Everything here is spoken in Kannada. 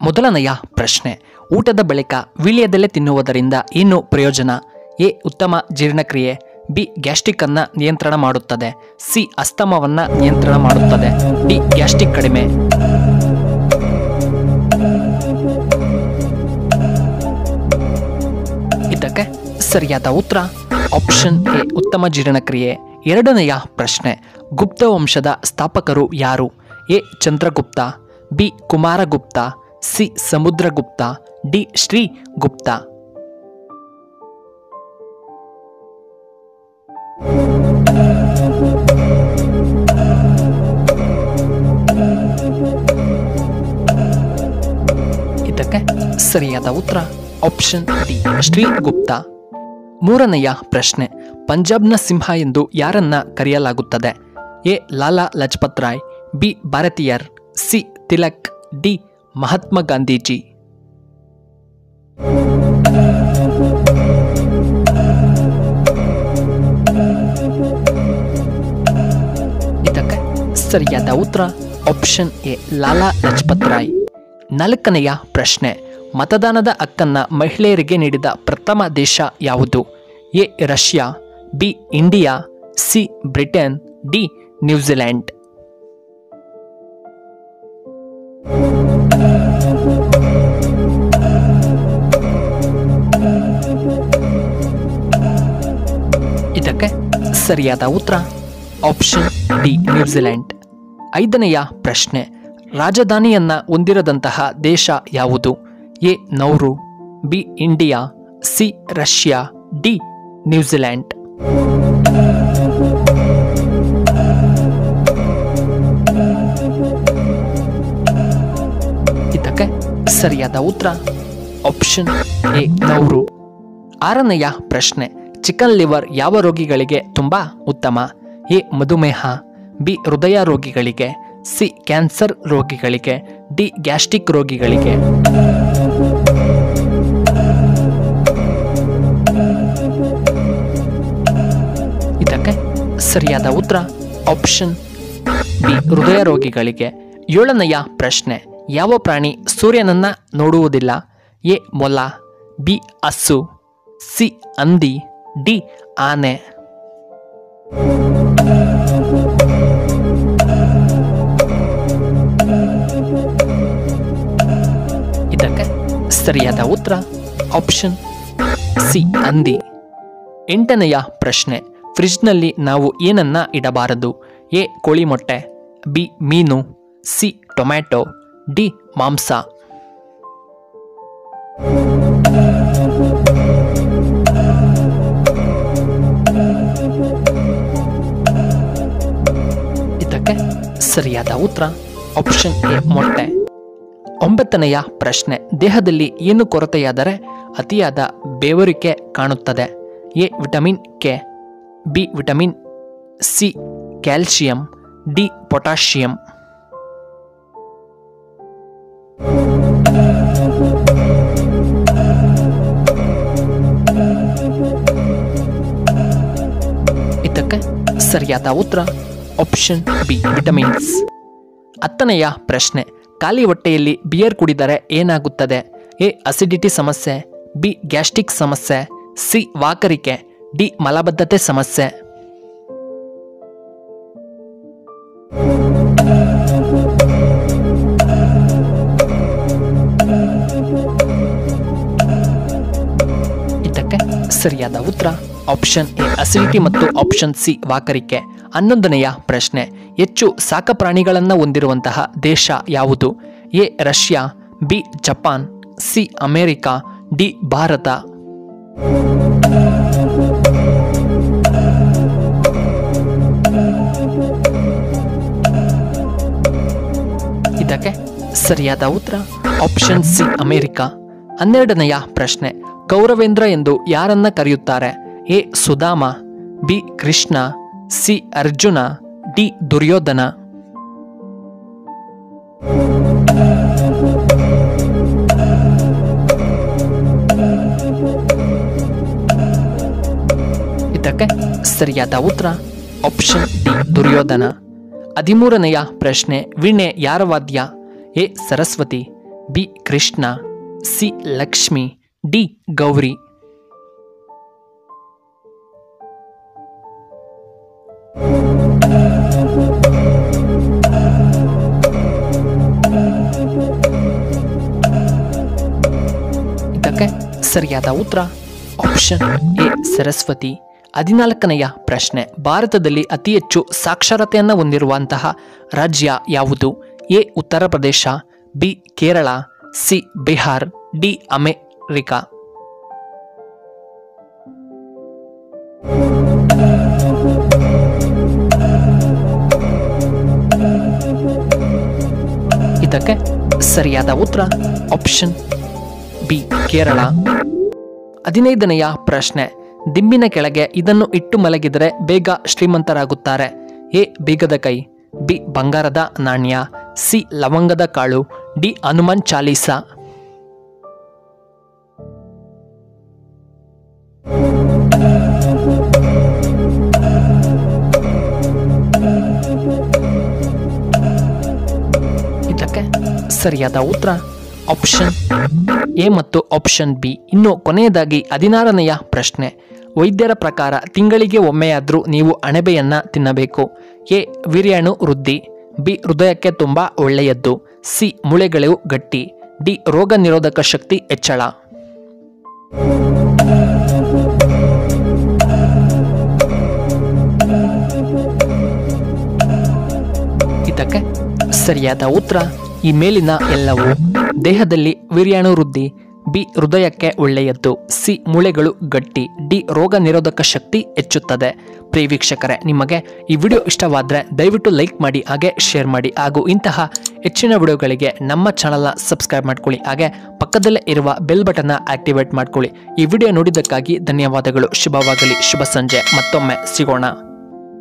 ಮೊದಲನೆಯ ಪ್ರಶ್ನೆ, ಊಟದ ಬಳಿಕ ವೀಳ್ಯದೆಲೆ ತಿನ್ನುವುದರಿಂದ ಏನು ಪ್ರಯೋಜನ? ಎ. ಉತ್ತಮ ಜೀರ್ಣಕ್ರಿಯೆ. ಬಿ. ಗ್ಯಾಸ್ಟ್ರಿಕ್ ಅನ್ನು ನಿಯಂತ್ರಣ ಮಾಡುತ್ತದೆ. ಸಿ. ಅಸ್ತಮವನ್ನು ನಿಯಂತ್ರಣ ಮಾಡುತ್ತದೆ. ಡಿ. ಗ್ಯಾಸ್ಟ್ರಿಕ್ ಕಡಿಮೆ. ಇದಕ್ಕೆ ಸರಿಯಾದ ಉತ್ತರ ಆಪ್ಷನ್ ಎ, ಉತ್ತಮ ಜೀರ್ಣಕ್ರಿಯೆ. ಎರಡನೆಯ ಪ್ರಶ್ನೆ, ಗುಪ್ತ ವಂಶದ ಸ್ಥಾಪಕರು ಯಾರು? A. Chandragupta. B. Kumaragupta. C. Samudragupta. D. Sri Gupta. ಇದಕ್ಕೆ ಸರಿಯಾದ ಉತ್ತರ ಆಪ್ಷನ್ ಡಿ, ಶ್ರೀಗುಪ್ತ. ಮೂರನೆಯ ಪ್ರಶ್ನೆ, ಪಂಜಾಬ್ನ ಸಿಂಹ ಎಂದು ಯಾರನ್ನ ಕರೆಯಲಾಗುತ್ತದೆ? A. Lala Lajpat Rai. B. Bharathiyar. C. Tilak. D. Mahatma Gandhiji. ಇದಕ್ಕೆ ಸರಿಯಾದ ಉತ್ತರ ಆಪ್ಷನ್ ಎ, ಲಾಲಾ ಲಜಪತ್ ರಾಯ್. ನಾಲ್ಕನೆಯ ಪ್ರಶ್ನೆ, ಮತದಾನದ ಹಕ್ಕನ್ನ ಮಹಿಳೆಯರಿಗೆ ನೀಡಿದ ಪ್ರಥಮ ದೇಶ ಯಾವುದು? A. Russia. B. India. C. Britain. D. New Zealand. ಇದಕ್ಕೆ ಸರಿಯಾದ ಉತ್ತರ ಆಪ್ಷನ್ ಡಿ, ನ್ಯೂಜಿಲೆಂಡ್. ಐದನೆಯ ಪ್ರಶ್ನೆ, ರಾಜಧಾನಿಯನ್ನ ಹೊಂದಿರದಂತಹ ದೇಶ ಯಾವುದು? A. Nauru. B. India. C. Russia. D. New Zealand. ಇದಕ್ಕೆ ಸರಿಯಾದ ಉತ್ತರ ಆಪ್ಷನ್ ಎ, ನೌರು. ಆರನೆಯ ಪ್ರಶ್ನೆ, ಚಿಕನ್ ಲಿವರ್ ಯಾವ ರೋಗಿಗಳಿಗೆ ತುಂಬಾ ಉತ್ತಮ? ಎ. ಮಧುಮೇಹ. ಬಿ. ಹೃದಯ ರೋಗಿಗಳಿಗೆ. ಸಿ. ಕ್ಯಾನ್ಸರ್ ರೋಗಿಗಳಿಗೆ. ಡಿ. ಗ್ಯಾಸ್ಟ್ರಿಕ್ ರೋಗಿಗಳಿಗೆ. ಇದಕ್ಕೆ ಸರಿಯಾದ ಉತ್ತರ ಆಪ್ಷನ್ ಬಿ, ಹೃದಯ ರೋಗಿಗಳಿಗೆ. ಏಳನೆಯ ಪ್ರಶ್ನೆ, ಯಾವ ಪ್ರಾಣಿ ಸೂರ್ಯನನ್ನ ನೋಡುವುದಿಲ್ಲ? ಎ. ಮೊಲ. ಬಿ. ಹಸು. ಸಿ. ಹಂದಿ. ಡಿ. ಆನೆ. ಇದಕ್ಕೆ ಸರಿಯಾದ ಉತ್ತರ ಆಪ್ಷನ್ ಸಿ, ಹಂದಿ. ಎಂಟನೆಯ ಪ್ರಶ್ನೆ, ಫ್ರಿಡ್ಜ್ನಲ್ಲಿ ನಾವು ಏನನ್ನ ಇಡಬಾರದು? ಎ. ಕೋಳಿ ಮೊಟ್ಟೆ. ಬಿ. ಮೀನು. ಸಿ. ಟೊಮ್ಯಾಟೊ. ಡಿ. ಮಾಂಸ. ಇದಕ್ಕೆ ಸರಿಯಾದ ಉತ್ತರ ಆಪ್ಷನ್ ಎ, ಮೊಟ್ಟೆ. ಒಂಬತ್ತನೆಯ ಪ್ರಶ್ನೆ, ದೇಹದಲ್ಲಿ ಏನು ಕೊರತೆಯಾದರೆ ಅತಿಯಾದ ಬೆವರಿಕೆ ಕಾಣುತ್ತದೆ? A. Vitamin K. B. Vitamin C. Calcium. D. Potassium. ಇದಕ್ಕೆ ಸರಿಯಾದ ಉತ್ತರ ಆಪ್ಷನ್ ಬಿ, ವಿಟಮಿನ್ಸ್. ಹತ್ತನೆಯ ಪ್ರಶ್ನೆ, ಖಾಲಿ ಹೊಟ್ಟೆಯಲ್ಲಿ ಬಿಯರ್ ಕುಡಿದರೆ ಏನಾಗುತ್ತದೆ? ಎ. ಅಸಿಡಿಟಿ ಸಮಸ್ಯೆ. ಬಿ. ಗ್ಯಾಸ್ಟ್ರಿಕ್ ಸಮಸ್ಯೆ. ಸಿ. ವಾಕರಿಕೆ. ಡಿ. ಮಲಬದ್ಧತೆ ಸಮಸ್ಯೆ. ಇದಕ್ಕೆ ಸರಿಯಾದ ಉತ್ತರ ಆಪ್ಷನ್ ಎ, ಅಸಿಡಿಟಿ ಮತ್ತು ಆಪ್ಷನ್ ಸಿ, ವಾಕರಿಕೆ. 11ನೆಯ ಪ್ರಶ್ನೆ, ಹೆಚ್ಚು ಸಾಕಪ್ರಾಣಿಗಳನ್ನು ಹೊಂದಿರುವಂತಹ ದೇಶ ಯಾವುದು? A. Russia. B. Japan. C. America. D. Bharat. ಇದಕ್ಕೆ ಸರಿಯಾದ ಉತ್ತರ ಆಪ್ಷನ್ ಸಿ, ಅಮೆರಿಕ. 12ನೆಯ ಪ್ರಶ್ನೆ, ಕೌರವೇಂದ್ರ ಎಂದು ಯಾರನ್ನ ಕರೆಯುತ್ತಾರೆ? A. Sudama. B. Krishna. C. Arjuna. D. Duryodhana. ಇದಕ್ಕೆ ಸರಿಯಾದ ಉತ್ತರ ಆಪ್ಷನ್ ಡಿ, ದುರ್ಯೋಧನ. 13ನೆಯ ಪ್ರಶ್ನೆ, ವೀಣೆ ಯಾರ ವಾದ್ಯ? A. Saraswati. B Krishna, C Lakshmi, D Gauri. ಇದಕ್ಕೆ ಸರಿಯಾದ ಉತ್ತರ ಆಪ್ಷನ್ ಎ ಸರಸ್ವತಿ. 14ನೆಯ ಪ್ರಶ್ನೆ, ಭಾರತದಲ್ಲಿ ಅತಿ ಹೆಚ್ಚು ಸಾಕ್ಷರತೆಯನ್ನು ಹೊಂದಿರುವಂತಹ ರಾಜ್ಯ ಯಾವುದು? A Uttar Pradesh, B Kerala, C Bihar, D America. ಇದಕ್ಕೆ ಸರಿಯಾದ ಉತ್ತರ ಆಪ್ಷನ್ ಬಿ ಕೇರಳ. 15ನೆಯ ಪ್ರಶ್ನೆ, ದಿಂಬಿನ ಕೆಳಗೆ ಇದನ್ನು ಇಟ್ಟು ಮಲಗಿದರೆ ಬೇಗ ಶ್ರೀಮಂತರಾಗುತ್ತಾರೆ. ಎ ಬೀಗದ ಕೈ, ಬಿ ಬಂಗಾರದ ನಾಣ್ಯ, ಸಿ ಲವಂಗದ ಕಾಳು, ಡಿ ಹನುಮಾನ್ ಚಾಲೀಸ. ಇದಕ್ಕೆ ಸರಿಯಾದ ಉತ್ತರ ಆಪ್ಷನ್ ಎ ಮತ್ತು ಆಪ್ಷನ್ ಬಿ. ಇನ್ನು ಕೊನೆಯದಾಗಿ 16ನೆಯ ಪ್ರಶ್ನೆ, ವೈದ್ಯರ ಪ್ರಕಾರ ತಿಂಗಳಿಗೆ ಒಮ್ಮೆಯಾದರೂ ನೀವು ಅಣಬೆಯನ್ನ ತಿನ್ನಬೇಕು. ಎ ವೀರ್ಯಾಣು ವೃದ್ಧಿ, ಬಿ ಹೃದಯಕ್ಕೆ ತುಂಬಾ ಒಳ್ಳೆಯದ್ದು, ಸಿ ಮೂಳೆಗಳು ಗಟ್ಟಿ, ಡಿ ರೋಗ ನಿರೋಧಕ ಶಕ್ತಿ ಹೆಚ್ಚಳ. ಇದಕ್ಕೆ ಸರಿಯಾದ ಉತ್ತರ ಈ ಮೇಲಿನ ಎಲ್ಲವೂ. ದೇಹದಲ್ಲಿ ವೀರ್ಯಾಣು ವೃದ್ಧಿ, ಬಿ ಹೃದಯಕ್ಕೆ ಒಳ್ಳೆಯದ್ದು, ಸಿ ಮೂಳೆಗಳು ಗಟ್ಟಿ, ಡಿ ರೋಗ ನಿರೋಧಕ ಶಕ್ತಿ ಹೆಚ್ಚುತ್ತದೆ. ಪ್ರಿಯ ವೀಕ್ಷಕರೇ, ನಿಮಗೆ ಈ ವಿಡಿಯೋ ಇಷ್ಟವಾದರೆ ದಯವಿಟ್ಟು ಲೈಕ್ ಮಾಡಿ, ಹಾಗೆ ಶೇರ್ ಮಾಡಿ, ಹಾಗೂ ಇಂತಹ ಹೆಚ್ಚಿನ ವಿಡಿಯೋಗಳಿಗೆ ನಮ್ಮ ಚಾನಲ್ನ ಸಬ್ಸ್ಕ್ರೈಬ್ ಮಾಡ್ಕೊಳ್ಳಿ, ಹಾಗೆ ಪಕ್ಕದಲ್ಲೇ ಇರುವ ಬೆಲ್ ಬಟನ್ನ ಆಕ್ಟಿವೇಟ್ ಮಾಡ್ಕೊಳ್ಳಿ. ಈ ವಿಡಿಯೋ ನೋಡಿದ್ದಕ್ಕಾಗಿ ಧನ್ಯವಾದಗಳು. ಶುಭವಾಗಲಿ. ಶುಭ ಸಂಜೆ. ಮತ್ತೊಮ್ಮೆ ಸಿಗೋಣ.